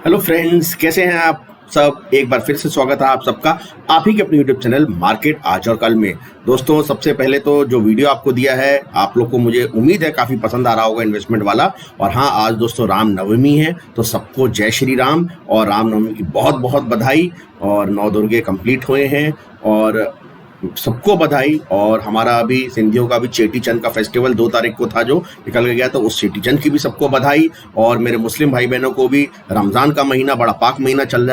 Hello friends, कैसे हैं आप सब। एक बार फिर से स्वागत है आप सबका आप ही के अपने यूट्यूब चैनल मार्केट आज और कल में। दोस्तों, सबसे पहले तो जो वीडियो आपको दिया है आप लोग को मुझे उम्मीद है काफ़ी पसंद आ रहा होगा, इन्वेस्टमेंट वाला। और हाँ, आज दोस्तों रामनवमी है, तो सबको जय श्री राम और रामनवमी की बहुत बहुत बधाई। और नौ दुर्गे कंप्लीट हुए हैं और सबको बधाई। और हमारा अभी सिंधियों का भी चेटी चंद का फेस्टिवल 2 तारीख को था जो निकल के गया, तो उस चेटी चंद की भी सबको बधाई। और मेरे मुस्लिम भाई बहनों को भी रमज़ान का महीना बड़ा पाक महीना चल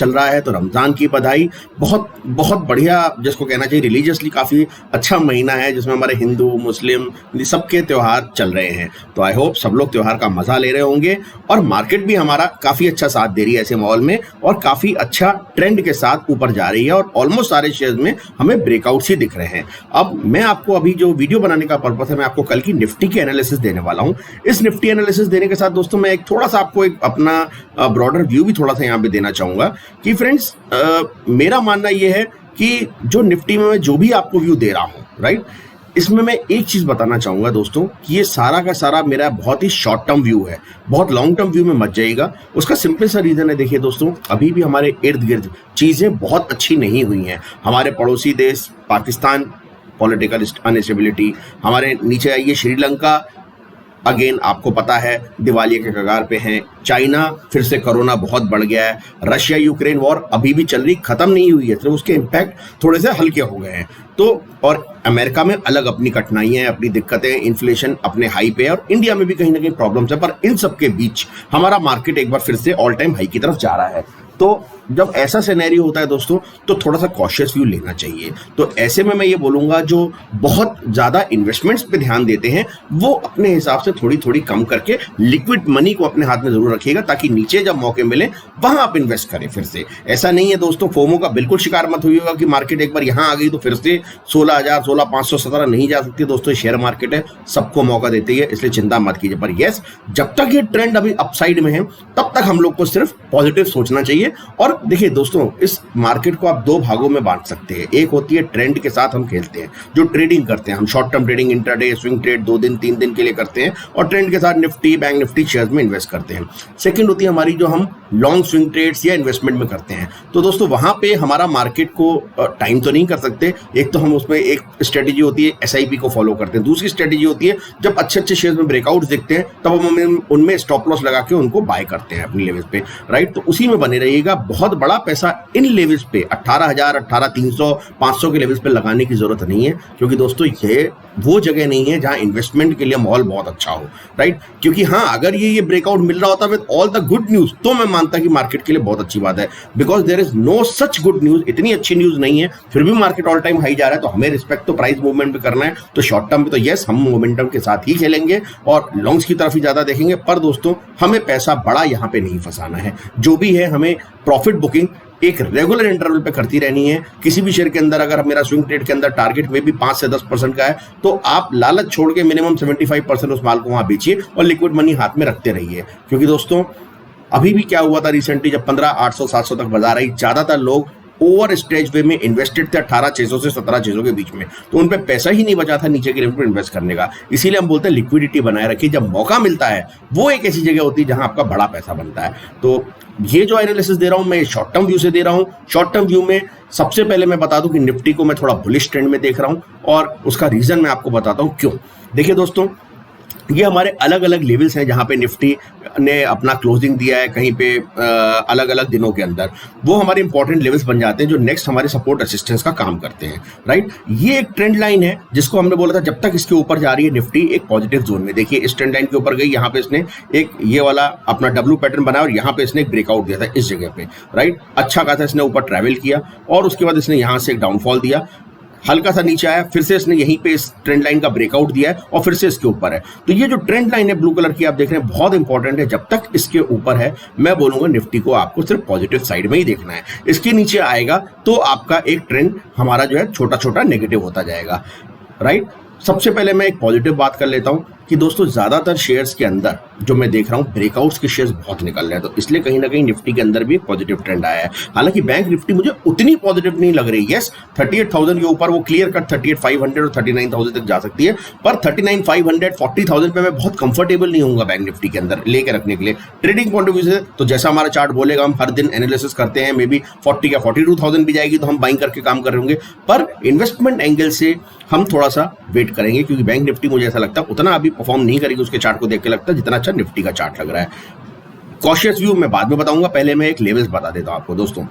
रहा है, तो रमज़ान की बधाई। बहुत बहुत बढ़िया, जिसको कहना चाहिए रिलीजियसली काफ़ी अच्छा महीना है, जिसमें हमारे हिंदू मुस्लिम सबके त्यौहार चल रहे हैं। तो आई होप सब लोग त्यौहार का मज़ा ले रहे होंगे। और मार्केट भी हमारा काफ़ी अच्छा साथ दे रही है ऐसे माहौल में, और काफ़ी अच्छा ट्रेंड के साथ ऊपर जा रही है। और ऑलमोस्ट सारे शेयर्स में हमें ब्रेकआउट्स ही दिख रहे हैं। अब मैं आपको अभी जो वीडियो बनाने का पर्पस है, मैं आपको कल की निफ्टी की एनालिसिस देने वाला हूँ। इस निफ्टी एनालिसिस देने के साथ दोस्तों मैं एक थोड़ा सा आपको एक अपना ब्रॉडर व्यू भी थोड़ा सा यहाँ पे देना चाहूँगा कि फ्रेंड्स, मेरा मानना ये है कि जो निफ्टी में मैं जो भी आपको व्यू दे रहा हूँ, राइट, इसमें मैं एक चीज बताना चाहूंगा दोस्तों कि ये सारा का सारा मेरा बहुत ही शॉर्ट टर्म व्यू है, बहुत लॉन्ग टर्म व्यू में मत जाइएगा। उसका सिंपल सा रीजन है, देखिए दोस्तों, अभी भी हमारे इर्द गिर्द चीजें बहुत अच्छी नहीं हुई हैं। हमारे पड़ोसी देश पाकिस्तान, पॉलिटिकल अनस्टेबिलिटी, हमारे नीचे आइए श्रीलंका, अगेन आपको पता है दिवालिया के कगार पे हैं। चाइना, फिर से कोरोना बहुत बढ़ गया है। रशिया यूक्रेन वॉर अभी भी चल रही, खत्म नहीं हुई है, तो उसके इम्पैक्ट थोड़े से हल्के हो गए हैं। तो और अमेरिका में अलग अपनी कठिनाइयां हैं, अपनी दिक्कतें, इन्फ्लेशन अपने हाई पे है, और इंडिया में भी कहीं ना कहीं प्रॉब्लम्स है। पर इन सब के बीच हमारा मार्केट एक बार फिर से ऑल टाइम हाई की तरफ जा रहा है। तो जब ऐसा सिनेरियो होता है दोस्तों, तो थोड़ा सा कॉशियस व्यू लेना चाहिए। तो ऐसे में मैं ये बोलूंगा, जो बहुत ज्यादा इन्वेस्टमेंट्स पे ध्यान देते हैं वो अपने हिसाब से थोड़ी थोड़ी कम करके लिक्विड मनी को अपने हाथ में जरूर रखिएगा, ताकि नीचे जब मौके मिले वहां आप इन्वेस्ट करें। फिर से ऐसा नहीं है दोस्तों, फोमो का बिल्कुल शिकार मत होइएगा कि मार्केट एक बार यहां आ गई तो फिर से 16,000 16,517 नहीं जा सकती। दोस्तों, शेयर मार्केट है, सबको मौका देती है, इसलिए चिंता मत कीजिए। पर यस, जब तक ये ट्रेंड अभी अपसाइड में है तब तक हम लोग को सिर्फ पॉजिटिव सोचना चाहिए। और देखिए दोस्तों, इस मार्केट को आप 2 भागों में बांट सकते हैं। एक होती है ट्रेंड के साथ हम खेलते हैं, जो ट्रेडिंग करते हैं, हम short term trading, intraday, swing trade 2 दिन 3 दिन के लिए करते हैं, और ट्रेंड के साथ निफ्टी, बैंक निफ्टी शेयर्स में इन्वेस्ट करते हैं। सेकंड होती है हमारी, जो हम लॉन्ग स्विंग ट्रेड्स या इन्वेस्टमेंट में करते हैं। तो दोस्तों, वहां पे हमारा मार्केट को टाइम तो नहीं कर सकते। एक तो हम उसमें एक स्ट्रेटेजी होती है SIP को फॉलो करते हैं, दूसरी स्ट्रेटेजी होती है जब अच्छे अच्छे शेयर्स में ब्रेकआउट दिखते हैं तब हम उनमें स्टॉप लॉस लगा के उनको बाय करते हैं अपनी लेवल्स पे, राइट। तो उसी में बने रहिएगा। बहुत बड़ा पैसा इन लेवल्स पे 18,000 18,300 500 के लेवल्स पे लगाने की जरूरत नहीं है, क्योंकि दोस्तों ये वो जगह नहीं है जहां इन्वेस्टमेंट के लिए माहौल बहुत अच्छा हो, राइट। क्योंकि हाँ, अगर ये ब्रेकआउट मिल रहा होता with all the good news, तो मैं मानता कि मार्केट के लिए बहुत अच्छी बात है। Because there is no such good news, इतनी अच्छी न्यूज नहीं है, फिर भी मार्केट ऑल टाइम हाई जा रहा है, तो हमें रिस्पेक्ट तो प्राइस मूवमेंट भी करना है। तो शॉर्ट टर्म में तो यस, हम मोमेंटम के साथ ही खेलेंगे और लॉन्ग्स की तरफ ही ज्यादा देखेंगे। पर दोस्तों, हमें पैसा बड़ा यहाँ पे नहीं फंसाना है। जो भी है, हमें प्रॉफिट बुकिंग एक रेगुलर इंटरवल पे करती रहनी है। किसी भी शेयर के अंदर अगर मेरा स्विंग ट्रेड के अंदर टारगेट में भी 5 से 10% का है, तो आप लालच छोड़ के मिनिमम 75% उस माल को वहां बेचिए और लिक्विड मनी हाथ में रखते रहिए। क्योंकि दोस्तों, अभी भी क्या हुआ था रिसेंटली, जब 15,800 700 तक बाजार आई, ज्यादातर लोग ओवर स्टेज वे में इन्वेस्टेड थे 18,600 से 17,600 के बीच में, तो उन पे पैसा ही नहीं बचा था नीचे के लेवल पर इन्वेस्ट करने का। इसीलिए हम बोलते हैं लिक्विडिटी बनाए रखिए। जब मौका मिलता है, वो एक ऐसी जगह होती है जहां आपका बड़ा पैसा बनता है। तो ये जो एनालिसिस दे रहा हूं मैं, शॉर्ट टर्म व्यू से दे रहा हूं। शॉर्ट टर्म व्यू में सबसे पहले मैं बता दूं कि निफ्टी को मैं थोड़ा बुलिश ट्रेंड में देख रहा हूं, और उसका रीजन मैं आपको बताता हूं क्यों। देखिए दोस्तों, ये हमारे अलग अलग लेवल्स हैं जहां पे निफ्टी ने अपना क्लोजिंग दिया है, कहीं पे अलग अलग दिनों के अंदर वो हमारे इंपॉर्टेंट लेवल्स बन जाते हैं, जो नेक्स्ट हमारे सपोर्ट असिस्टेंस का काम करते हैं, राइट। ये एक ट्रेंड लाइन है जिसको हमने बोला था, जब तक इसके ऊपर जा रही है निफ्टी एक पॉजिटिव जोन में। देखिए, इस ट्रेंड लाइन के ऊपर गई, यहाँ पे इसने एक ये वाला अपना डब्ल्यू पैटर्न बनाया और यहाँ पे इसने एक ब्रेकआउट दिया था इस जगह पे, राइट। अच्छा खासा इसने ऊपर ट्रैवल किया और उसके बाद इसने यहाँ से एक डाउनफॉल दिया, हल्का सा नीचे आया, फिर से इसने यहीं पे इस ट्रेंड लाइन का ब्रेकआउट दिया है और फिर से इसके ऊपर है। तो ये जो ट्रेंड लाइन है ब्लू कलर की आप देख रहे हैं, बहुत इंपॉर्टेंट है। जब तक इसके ऊपर है, मैं बोलूंगा निफ्टी को आपको सिर्फ पॉजिटिव साइड में ही देखना है। इसके नीचे आएगा तो आपका एक ट्रेंड हमारा जो है छोटा छोटा नेगेटिव होता जाएगा, राइट। सबसे पहले मैं एक पॉजिटिव बात कर लेता हूं कि दोस्तों ज्यादातर शेयर्स के अंदर जो मैं देख रहा हूं ब्रेकआउट्स के शेयर्स बहुत निकल रहे हैं, तो इसलिए कहीं ना कहीं निफ्टी के अंदर भी एक पॉजिटिव ट्रेंड आया है। हालांकि बैंक निफ्टी मुझे उतनी पॉजिटिव नहीं लग रही। यस 38,000 के ऊपर वो क्लियर कट 38,500 और 39,000 तक जा सकती है, पर 39,500 40,000 पे मैं बहुत कंफर्टेबल नहीं होऊंगा बैंक निफ्टी के अंदर लेके रखने के लिए। ट्रेडिंग पॉइंट ऑफ व्यू से तो जैसा हमारा चार्ट बोलेगा, हम हर दिन एनालिसिस करते हैं, मे बी 40 या 42,000 भी जाएगी तो हम बाइंग करके काम कर रहे होंगे, पर इन्वेस्टमेंट एंगल से हम थोड़ा सा वेट करेंगे, क्योंकि बैंक निफ्टी मुझे ऐसा लगता है उतना अभी परफॉर्म नहीं करेगी उसके चार्ट को देख के लगता है जितना अच्छा निफ्टी का चार्ट लग रहा है। कॉशियस व्यू मैं बाद में बताऊंगा, पहले मैं एक लेवल्स बता देता हूं आपको दोस्तों।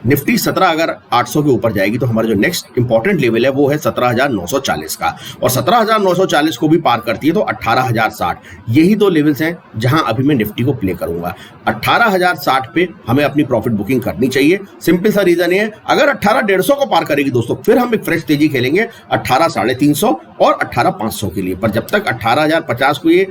निफ्टी 17 अगर 800 के ऊपर जाएगी तो हमारा जो नेक्स्ट इंपॉर्टेंट लेवल है वो है 17,940 का, और 17,940 को भी पार करती है तो 18,060। यही दो लेवल्स हैं जहां अभी मैं निफ्टी को प्ले करूंगा। 18,060 पे हमें अपनी प्रॉफिट बुकिंग करनी चाहिए। सिंपल सा रीजन है, अगर 18,150 को पार करेगी दोस्तों फिर हम एक फ्रेश तेजी खेलेंगे 18,350 और 18,500 के लिए। पर जब तक 18,050 को ये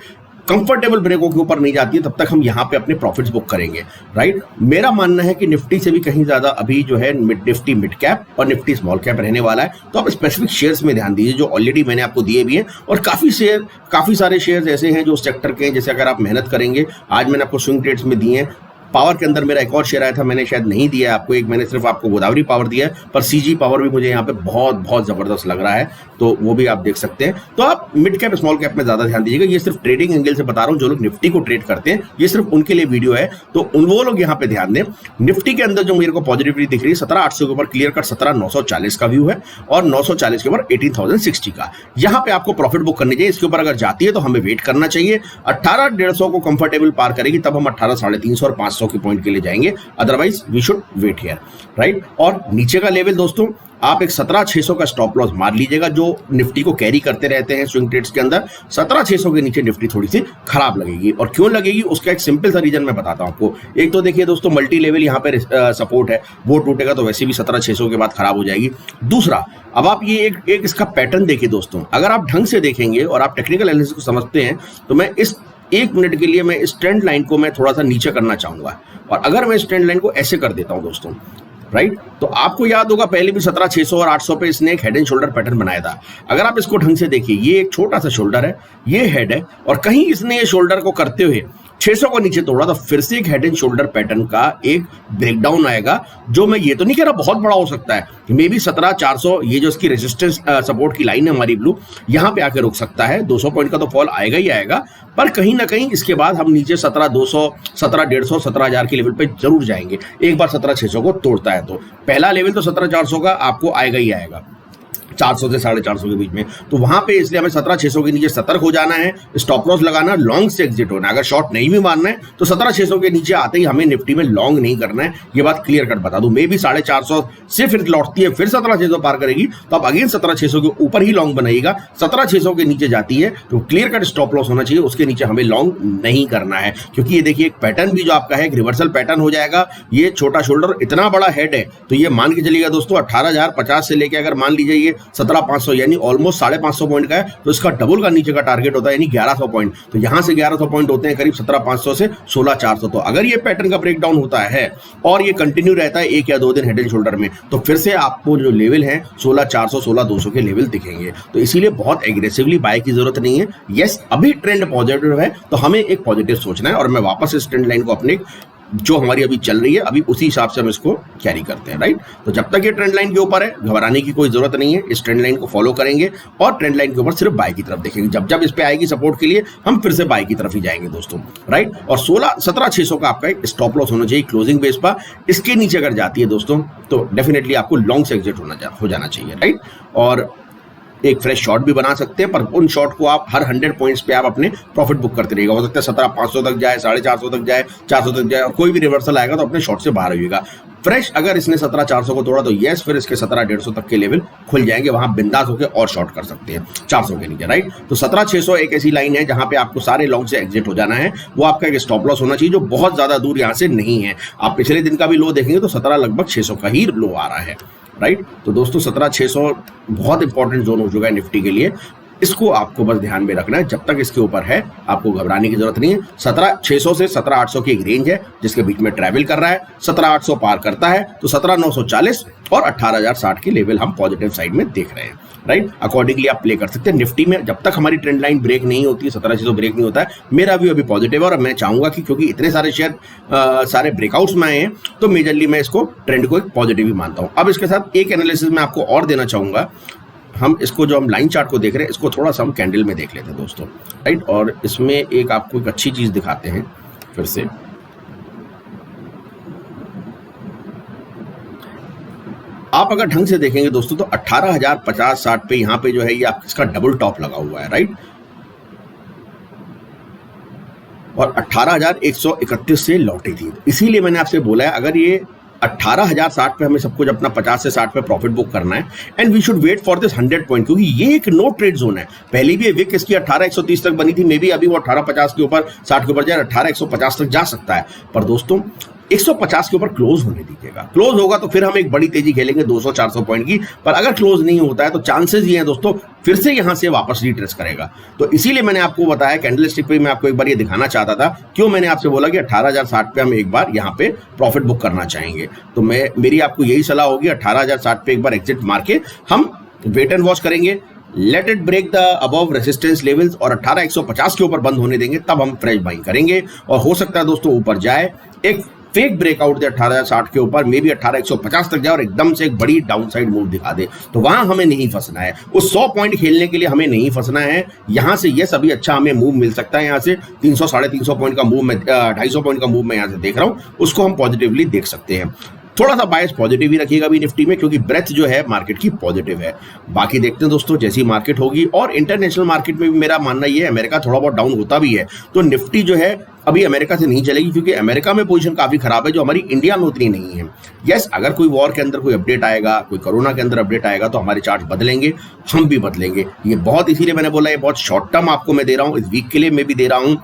कंफर्टेबल ब्रेकों के ऊपर नहीं जाती है तब तक हम यहां पे अपने प्रॉफिट्स बुक करेंगे, राइट। मेरा मानना है कि निफ्टी से भी कहीं ज्यादा अभी जो है निफ्टी मिड कैप और निफ्टी स्मॉल कैप रहने वाला है, तो आप स्पेसिफिक शेयर्स में ध्यान दीजिए जो ऑलरेडी मैंने आपको दिए भी हैं, और काफी सारे शेयर्स ऐसे हैं जो सेक्टर के हैं, जैसे अगर आप मेहनत करेंगे, आज मैंने आपको स्विंग ट्रेड्स में दिए हैं। पावर के अंदर मेरा एक और शेयर आया था, मैंने शायद नहीं दिया आपको, एक मैंने सिर्फ आपको गोदावरी पावर दिया है, पर सीजी पावर भी मुझे यहाँ पे बहुत जबरदस्त लग रहा है, तो वो भी आप देख सकते हैं। तो आप मिड कैप स्मॉल कैप में ज्यादा ध्यान दीजिएगा। ये सिर्फ ट्रेडिंग एंगल से बता रहा हूँ, जो लोग निफ्टी को ट्रेड करते हैं ये सिर्फ उनके लिए वीडियो है, तो वो लोग यहाँ पे ध्यान दें। निफ्टी के अंदर जो मेरे को पॉजिटिविटी दिख रही है 17,800 के ऊपर क्लियर कट 17,940 का व्यू है, और 940 के ऊपर 18,060 का। यहाँ पे आपको प्रॉफिट बुक करनी चाहिए। इसके ऊपर अगर जाती है तो हमें वेट करना चाहिए। 18,150 को कंफर्टेबल पार करेगी तब हम 18,350 और 500 के पॉइंट के लिए जाएंगे, otherwise we should wait here, right. और नीचे का लेवल दोस्तों आप एक 17,600 का स्टॉप लॉस मार लीजिएगा, जो निफ्टी को कैरी करते रहते हैं स्विंग ट्रेड्स के अंदर। 17,600 के नीचे निफ्टी थोड़ी सी खराब लगेगी, और क्यों लगेगी उसका एक सिंपल सा रीजन मैं बताता हूं आपको। एक तो देखिए दोस्तों मल्टी लेवल यहाँ पे सपोर्ट है, वो टूटेगा तो वैसे भी 17,600 के बाद खराब हो जाएगी। दूसरा, अब आप ये एक इसका पैटर्न देखिए दोस्तों, अगर आप ढंग से देखेंगे और आप टेक्निकल एनालिसिस को समझते हैं तो मैं इस 1 मिनट के लिए मैं इस ट्रेंड लाइन को मैं थोड़ा सा नीचे करना चाहूंगा, और अगर मैं इस ट्रेंड लाइन को ऐसे कर देता हूं दोस्तों, राइट, तो आपको याद होगा पहले भी 17,600 और 800 पे इसने एक हेड एंड शोल्डर पैटर्न बनाया था। अगर आप इसको ढंग से देखिए, ये एक छोटा सा शोल्डर है, ये हेड है, और कहीं इसने ये शोल्डर को करते हुए 600 को नीचे तोड़ा, तो फिर से एक हेड एंड शोल्डर पैटर्न का एक ब्रेकडाउन आएगा, जो मैं ये तो नहीं कह रहा बहुत बड़ा हो सकता है, मे बी 17,400 ये जो इसकी रेजिस्टेंस सपोर्ट की लाइन है हमारी ब्लू, यहां पे आके रुक सकता है। 200 पॉइंट का तो फॉल आएगा ही आएगा, पर कहीं ना कहीं इसके बाद हम नीचे 17,200 17,150 17,000 के लेवल पे जरूर जाएंगे, एक बार 17,600 को तोड़ता है तो। पहला लेवल तो 17,400 का आपको आएगा ही आएगा, 400 से 450 के बीच में, तो वहां पे इसलिए हमें 17,600 के नीचे सतर्क हो जाना है, स्टॉप लॉस लगाना, लॉन्ग से एग्जिट होना है। अगर शॉर्ट नहीं भी मारना है तो 17,600 के नीचे आते ही हमें निफ्टी में लॉन्ग नहीं करना है, ये बात क्लियर कट बता दूं। मे भी 450 से फिर लौटती है, फिर 17,600 पार करेगी तो अब अगेन 17,600 के ऊपर ही लॉन्ग बनाएगा। 17,600 के नीचे जाती है तो क्लियर कट स्टॉप लॉस होना चाहिए, उसके नीचे हमें लॉन्ग नहीं करना है, क्योंकि ये देखिए एक पैटर्न भी जो आपका है एक रिवर्सल पैटर्न हो जाएगा। ये छोटा शोल्डर इतना बड़ा हेड है, तो ये मान के चलिएगा दोस्तों 18,050 से लेके अगर मान लीजिए ये 17,500 यानी ऑलमोस्ट 550 पॉइंट का है, तो इसका डबल का नीचे का टारगेट होता है यानी 1100 पॉइंट। तो यहां से 1100 पॉइंट होते हैं करीब 17,500 से 16,400। तो अगर ये पैटर्न का ब्रेकडाउन होता है और ये कंटिन्यू रहता है 1 या 2 दिन हेड एंड शोल्डर में, तो फिर से आपको जो लेवल है 16,400 16,200 के लेवल दिखेंगे। तो इसीलिए बहुत एग्रेसिवली बाय की जरूरत नहीं है। यस, अभी ट्रेंड पॉजिटिव है तो हमें एक पॉजिटिव सोचना है, और मैं वापस इस ट्रेंड लाइन को अपने जो हमारी अभी चल रही है अभी उसी हिसाब से हम इसको कैरी करते हैं, राइट। तो जब तक ये ट्रेंड लाइन के ऊपर है घबराने की कोई जरूरत नहीं है, इस ट्रेंड लाइन को फॉलो करेंगे और ट्रेंड लाइन के ऊपर सिर्फ बाय की तरफ देखेंगे। जब जब इस पे आएगी सपोर्ट के लिए हम फिर से बाय की तरफ ही जाएंगे दोस्तों, राइट। और 17,600 का आपका एक स्टॉप लॉस होना चाहिए क्लोजिंग बेस पर। इसके नीचे अगर जाती है दोस्तों तो डेफिनेटली आपको लॉन्ग से एग्जिट हो जाना चाहिए, राइट। और एक फ्रेश शॉट भी बना सकते हैं, पर उन शॉट को आप हर 100 पॉइंट्स पे आप अपने प्रॉफिट बुक करते रहेगा। हो सकता है 17,500 तक जाए, 450 तक जाए, 400 तक जाए, और कोई भी रिवर्सल आएगा तो अपने शॉट से बाहर होइएगा। फ्रेश अगर इसने 17,400 को तोड़ा तो यस, फिर इसके 17,150 तक के लेवल खुल जाएंगे, वहां बिंदास होकर और शॉर्ट कर सकते हैं 400 के नीचे, राइट। तो 17,600 एक ऐसी लाइन है जहां पे आपको सारे लॉन्ग से एग्जिट हो जाना है। वो आपका एक स्टॉप लॉस होना चाहिए जो बहुत ज्यादा दूर यहां से नहीं है। आप पिछले दिन का भी लो देखेंगे तो 17 लगभग 600 का ही लो आ रहा है, राइट। तो दोस्तों 17,600 बहुत इंपॉर्टेंट जोन हो चुका है निफ्टी के लिए। इसको आपको बस ध्यान में रखना है। जब तक इसके ऊपर है आपको घबराने की जरूरत नहीं है। 17,600 से 17,800 की एक रेंज है जिसके बीच में ट्रैवल कर रहा है। 17,800 पार करता है तो 17,940 और 18,060 की लेवल हम पॉजिटिव साइड में देख रहे हैं, राइट। अकॉर्डिंगली आप प्ले कर सकते हैं। निफ्टी में जब तक हमारी ट्रेंड लाइन ब्रेक नहीं होती, 17,600 ब्रेक नहीं होता है, मेरा व्यू अभी पॉजिटिव है। और मैं चाहूंगा कि क्योंकि इतने सारे शेयर सारे ब्रेकआउट्स में आए हैं तो मेजरली मैं इसको ट्रेंड को एक पॉजिटिव ही मानता हूं। अब इसके साथ एक एनालिसिस मैं आपको और देना चाहूंगा। हम इसको जो हम लाइन चार्ट को देख रहे हैं इसको थोड़ा सा हम कैंडल में देख लेते हैं दोस्तों, राइट। और इसमें एक आपको एक अच्छी चीज दिखाते हैं फिर से। आप अगर ढंग से देखेंगे दोस्तों तो 18,050-60 पे यहाँ पे जो है ये आपका इसका डबल टॉप लगा हुआ है, राइट। और 18,131 से लौटी थी। इसीलिए मैंने आपसे बोला है अगर ये 18,060 पे हमें सब कुछ अपना 50 से 60 पे प्रॉफिट बुक करना है and we should wait for this 100 point, क्योंकि ये एक नो ट्रेड जोन है। पहले भी ये विक इसकी 18,130 तक बनी थी, मे बी अभी वो 18,50 के ऊपर 60 के ऊपर जाए, 18,150 तक जा सकता है। पर दोस्तों 150 के ऊपर क्लोज होने दीजिएगा। क्लोज होगा तो फिर हम एक बड़ी तेजी खेलेंगे 200-400 पॉइंट की। पर अगर क्लोज नहीं होता है तो चांसेस ये हैं दोस्तों फिर से यहां से वापस रिट्रेस करेगा। तो इसीलिए मैंने आपको बताया कैंडलस्टिक पे मैं आपको एक बार ये दिखाना चाहता था। क्यों मैंने आपसे बोला कि 18,060 पे हम एक बार यहां पे प्रॉफिट बुक करना चाहेंगे। तो मेरी आपको यही सलाह होगी 18,060 पे एक बार एग्जिट मार के हम वेट एंड वॉच करेंगे। Let it break the above resistance levels और 18,150 के ऊपर बंद होने देंगे, तब हम फ्रेश बाइंग करेंगे। और हो सकता है दोस्तों ऊपर जाए, एक फेक ब्रेकआउट दे 18,060 के ऊपर, मे बी 18,150 तक जाए और एकदम से एक बड़ी डाउनसाइड मूव दिखा दे, तो वहां हमें नहीं फंसना है। उस 100 पॉइंट खेलने के लिए हमें नहीं फंसना है। यहां से ये सभी अच्छा हमें मूव मिल सकता है। यहां से 300-350 पॉइंट का मूव में 250 पॉइंट का मूव मैं यहां से देख रहा हूं, उसको हम पॉजिटिवली देख सकते हैं। थोड़ा सा बायस पॉजिटिव ही रखिएगा भी निफ्टी में, क्योंकि ब्रेथ जो है मार्केट की पॉजिटिव है। बाकी देखते हैं दोस्तों जैसी मार्केट होगी। और इंटरनेशनल मार्केट में भी मेरा मानना ये है, अमेरिका थोड़ा बहुत डाउन होता भी है तो निफ्टी जो है अभी अमेरिका से नहीं चलेगी, क्योंकि अमेरिका में पोजीशन काफी खराब है जो हमारी इंडिया में उतनी नहीं है। यस, अगर कोई वॉर के अंदर कोई अपडेट आएगा, कोई कोरोना के अंदर अपडेट आएगा तो हमारे चार्ट बदलेंगे, हम भी बदलेंगे। ये बहुत, इसीलिए मैंने बोला ये बहुत शॉर्ट टर्म आपको मैं दे रहा हूँ, इस वीक के लिए मैं भी दे रहा हूँ।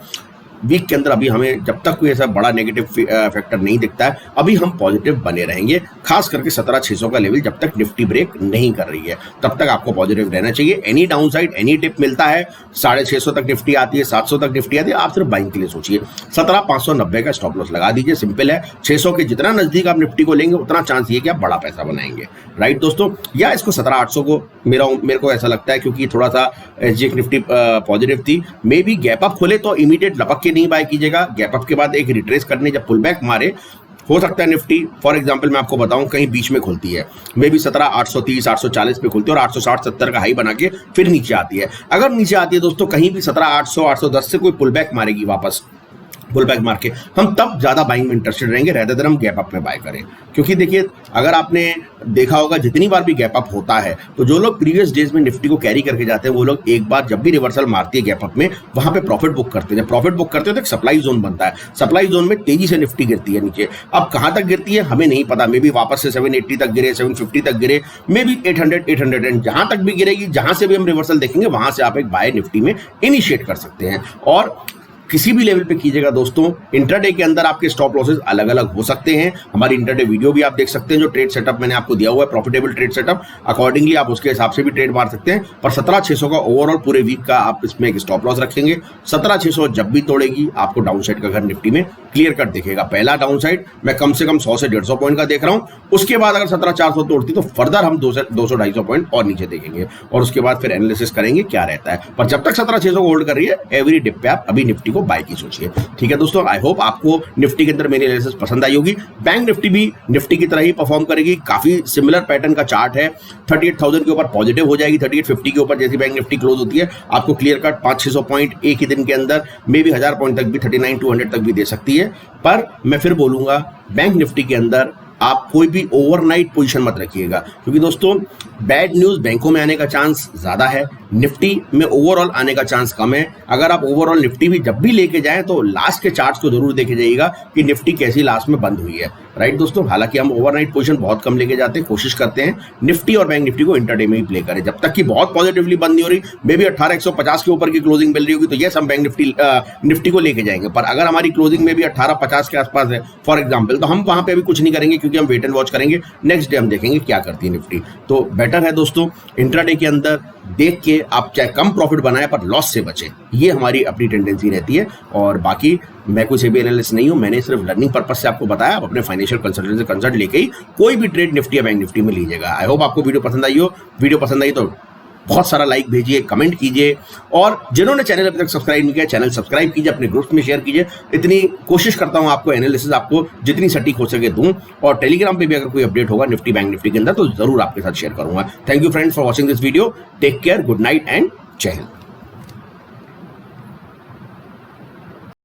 वीक के अंदर अभी हमें जब तक कोई ऐसा बड़ा नेगेटिव फैक्टर नहीं दिखता है, अभी हम पॉजिटिव बने रहेंगे। खास करके 17,600 का लेवल जब तक निफ्टी ब्रेक नहीं कर रही है तब तक आपको पॉजिटिव रहना चाहिए। Any down side, any tip मिलता है, 650 तक निफ्टी आती है, 700 तक निफ्टी आती है, आप सिर्फ बाइंग के लिए सोचिए। 17,590 का स्टॉप लॉस लगा दीजिए, सिंपल है। 600 के जितना नजदीक आप निफ्टी को लेंगे उतना चांस ये कि आप बड़ा पैसा बनाएंगे, राइट दोस्तों। या इसको 17,800 को मेरे को ऐसा लगता है, क्योंकि थोड़ा सा एसजीएक्स निफ्टी पॉजिटिव थी, मे बी गैप अप खोले तो इमीडिएट लपक के नहीं बाय कीजिएगा। गैप अप के बाद एक रिट्रेस करने जब पुल बैक मारे, हो सकता है निफ्टी फॉर एग्जांपल मैं आपको बताऊं कहीं बीच में खुलती है, मे बी 17,830 840 पे खुलती है और 860-70 का हाई बना के फिर नीचे आती है। अगर नीचे आती है दोस्तों कहीं भी 17,800 810 से कोई पुल बैक मारेगी वापस, पुल बैक मार के, हम तब ज्यादा बाइंग में इंटरेस्टेड रहेंगे रेदर देन हम गैप अप में बाय करें। क्योंकि देखिए अगर आपने देखा होगा जितनी बार भी गैप अप होता है तो जो लोग प्रीवियस डेज में निफ्टी को कैरी करके जाते हैं वो लोग एक बार जब भी रिवर्सल मारती है गैप अप में, वहां पे प्रॉफिट बुक करते हैं। जब प्रॉफिट बुक करते हैं तो एक सप्लाई जोन बनता है, सप्लाई जोन में तेजी से निफ्टी गिरती है नीचे। अब कहां तक गिरती है हमें नहीं पता, मे बी वापस से 780 तक गिरे, 750 तक गिरे, मे बी 800 एंड जहां तक भी गिरेगी, जहां से भी हम रिवर्सल देखेंगे वहां से आप एक बाय निफ्टी में इनिशिएट कर सकते हैं। और किसी भी लेवल पे कीजिएगा दोस्तों। इंटरडे के अंदर आपके स्टॉप लॉसेस अलग अलग हो सकते हैं। हमारी इंटरडे वीडियो भी आप देख सकते हैं, जो ट्रेड सेटअप मैंने आपको दिया हुआ है, प्रॉफिटेबल ट्रेड सेटअप, अकॉर्डिंगली आप उसके हिसाब से भी ट्रेड मार सकते हैं। पर 17,600 का ओवरऑल पूरे वीक का आप इसमें एक स्टॉप लॉस रखेंगे। 17,600 जब भी तोड़ेगी आपको डाउन साइड का घर निफ्टी में क्लियर कट दिखेगा। पहला डाउन साइड मैं कम से कम 100 से 150 पॉइंट का देख रहा हूं, उसके बाद अगर 17,400 तोड़ती तो फर्दर हम 200-250 पॉइंट और नीचे देखेंगे और उसके बाद फिर एनालिसिस करेंगे क्या रहता है। पर जब तक 17,600 को होल्ड कर रही है, एवरी डिप पे आप अभी निफ्टी को बाय की सोचिए। ठीक है दोस्तों, आई होप आपको निफ्टी के अंदर मेरी एनालिसिस पसंद आई होगी। बैंक निफ्टी भी निफ्टी की तरह ही परफॉर्म करेगी, काफी सिमिलर पैटर्न का चार्ट है। 38,000 के ऊपर पॉजिटिव हो जाएगी, 3850 के ऊपर जैसी बैंक निफ्टी क्लोज होती है आपको क्लियर कट 500-600 पॉइंट एक ही दिन के अंदर, मे भी 1000 पॉइंट तक भी 39,200 तक भी दे सकती है। पर मैं फिर बोलूंगा बैंक निफ्टी के अंदर आप कोई भी ओवरनाइट पोजीशन मत रखिएगा, क्योंकि दोस्तों बैड न्यूज बैंकों में आने का चांस ज्यादा है, निफ्टी में ओवरऑल आने का चांस कम है। अगर आप ओवरऑल निफ्टी भी जब भी लेके जाएं तो लास्ट के चार्ट्स को जरूर देखे जाइएगा कि निफ्टी कैसी लास्ट में बंद हुई है, राइट दोस्तों। हालांकि हम ओवरनाइट पोजीशन बहुत कम लेके जाते हैं, कोशिश करते हैं निफ्टी और बैंक निफ्टी को इंटरडे में ही प्ले करें। जब तक कि बहुत पॉजिटिवली बंद नहीं हो रही, मे बी 18,150 के ऊपर की क्लोजिंग मिल रही होगी तो यस हम बैंक निफ्टी को लेके जाएंगे। पर अगर हमारी क्लोजिंग में भी 1850 के आसपास है फॉर एग्जाम्पल, तो हम वहां पे भी कुछ नहीं करेंगे, क्योंकि हम वेट एंड वॉच करेंगे। नेक्स्ट डे हम देखेंगे क्या करती है निफ्टी। तो बेटर है दोस्तों इंट्राडे के अंदर देख के आप चाहे कम प्रॉफिट बनाए पर लॉस से बचें, ये हमारी अपनी टेंडेंसी रहती है। और बाकी मैं कोई सेबी एनालिस्ट नहीं हूं, मैंने सिर्फ लर्निंग पर्पस से आपको बताया। आप अपने फाइनेंशियल कंसल्टेंट से कंसल्ट लेके ही कोई भी ट्रेड निफ्टी या बैंक निफ्टी में लीजिएगा। आई होप आपको वीडियो पसंद आई हो। वीडियो पसंद आई तो बहुत सारा लाइक भेजिए, कमेंट कीजिए, और जिन्होंने चैनल अभी तक सब्सक्राइब नहीं किया चैनल सब्सक्राइब कीजिए, अपने ग्रुप्स में शेयर कीजिए। इतनी कोशिश करता हूं आपको एनालिसिस आपको जितनी सटीक हो सके दूं, और टेलीग्राम पे भी अगर कोई अपडेट होगा निफ्टी बैंक निफ्टी के अंदर तो जरूर आपके साथ शेयर करूंगा। Thank you friends for watching this video. Take care, good night and जय हिंद।